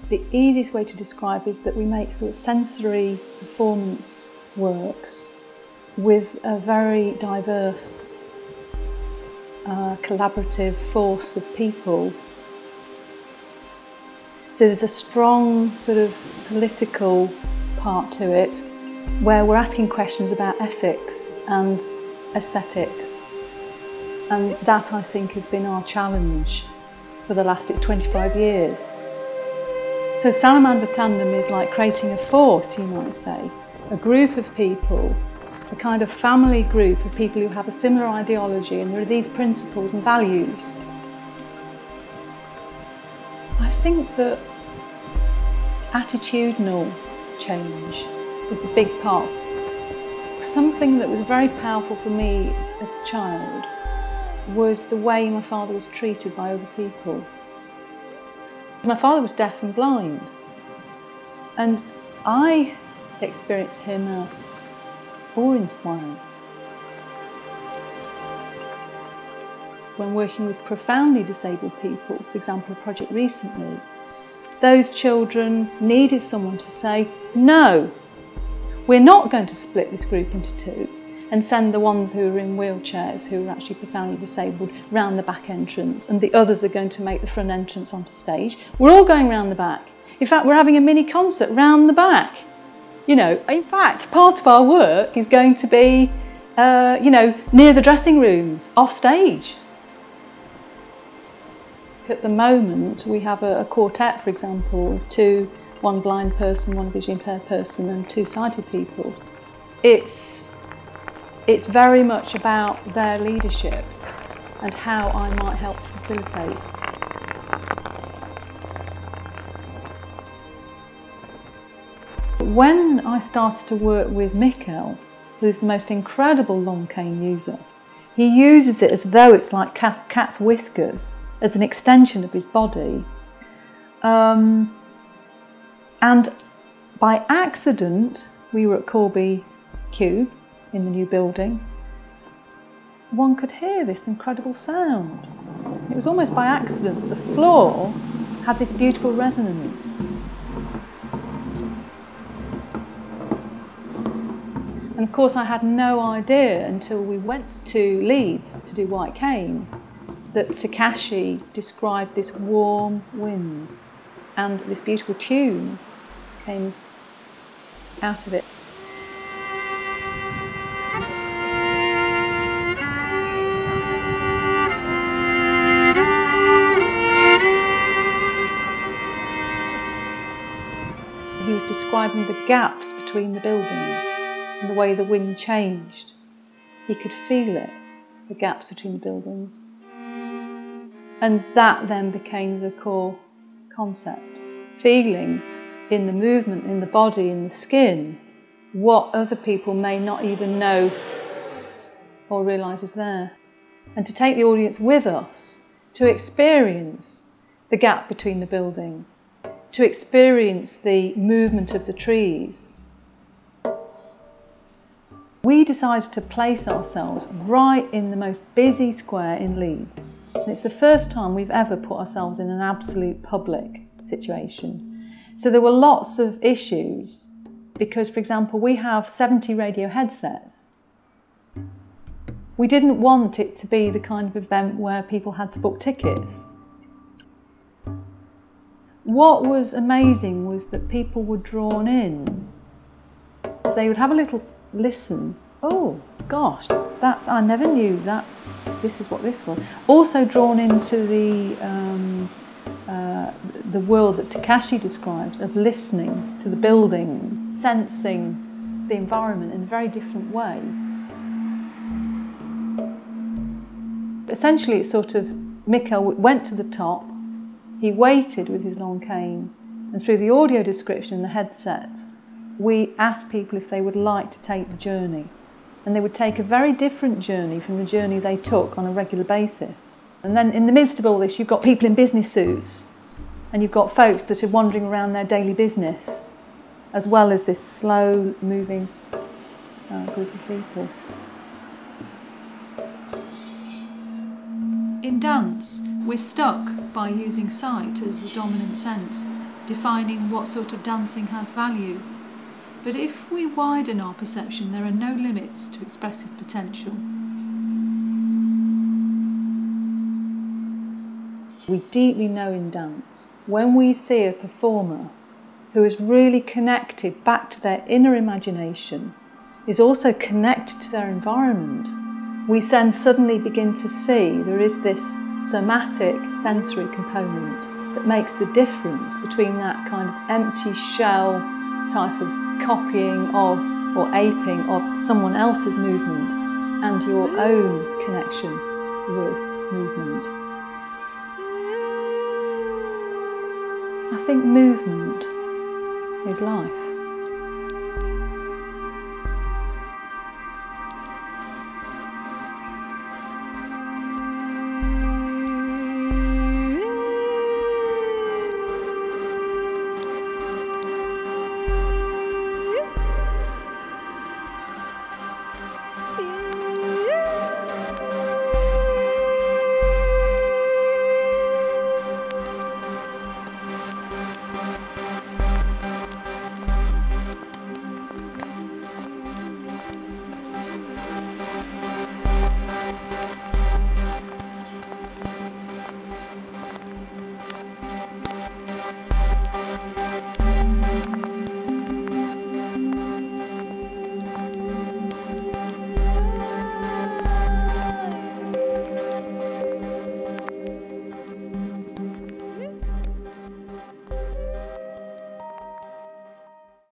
The easiest way to describe is that we make sort of sensory performance works with a very diverse, collaborative force of people. So there's a strong sort of political part to it, where we're asking questions about ethics and aesthetics. And that, I think, has been our challenge for the last 25 years. So Salamanda Tandem is like creating a force, you might say, a group of people, a kind of family group of people who have a similar ideology, and there are these principles and values. I think that attitudinal change is a big part. Something that was very powerful for me as a child was the way my father was treated by other people. My father was deaf and blind, and I experienced him as awe-inspiring. When working with profoundly disabled people, for example, a project recently, those children needed someone to say, no, we're not going to split this group into two and send the ones who are in wheelchairs, who are actually profoundly disabled, round the back entrance, and the others are going to make the front entrance onto stage. We're all going round the back. In fact, we're having a mini concert round the back. You know, in fact, part of our work is going to be, you know, near the dressing rooms, off stage. At the moment, we have a quartet, for example, one blind person, one visually impaired person, and two sighted people. It's very much about their leadership and how I might help to facilitate. When I started to work with Mikkel, who's the most incredible long cane user, he uses it as though it's like cat's whiskers, as an extension of his body. And by accident, we were at Corby Cube in the new building. One could hear this incredible sound. It was almost by accident that the floor had this beautiful resonance. And of course I had no idea until we went to Leeds to do White Cane that Takashi described this warm wind, and this beautiful tune came out of it. He was describing the gaps between the buildings and the way the wind changed. He could feel it, the gaps between the buildings. And that then became the core concept. Feeling in the movement, in the body, in the skin, what other people may not even know or realise is there. And to take the audience with us, to experience the gap between the building, to experience the movement of the trees. We decided to place ourselves right in the most busy square in Leeds. And it's the first time we've ever put ourselves in an absolute public situation. So there were lots of issues because, for example, we have 70 radio headsets. We didn't want it to be the kind of event where people had to book tickets. What was amazing was that people were drawn in. They would have a little listen. Oh gosh, I never knew that this is what this was. Also drawn into the world that Takashi describes of listening to the buildings, sensing the environment in a very different way. Essentially, it's sort of, Mikkel went to the top, he waited with his long cane, and through the audio description in the headset, we asked people if they would like to take the journey. And they would take a very different journey from the journey they took on a regular basis. And then in the midst of all this, you've got people in business suits, and you've got folks that are wandering around their daily business, as well as this slow moving group of people. In dance, we're stuck by using sight as the dominant sense. defining what sort of dancing has value. But if we widen our perception, there are no limits to expressive potential. We deeply know in dance, when we see a performer who is really connected back to their inner imagination, is also connected to their environment, we then suddenly begin to see there is this somatic sensory component that makes the difference between that kind of empty shell type of copying of or aping of someone else's movement and your own connection with movement. I think movement is life.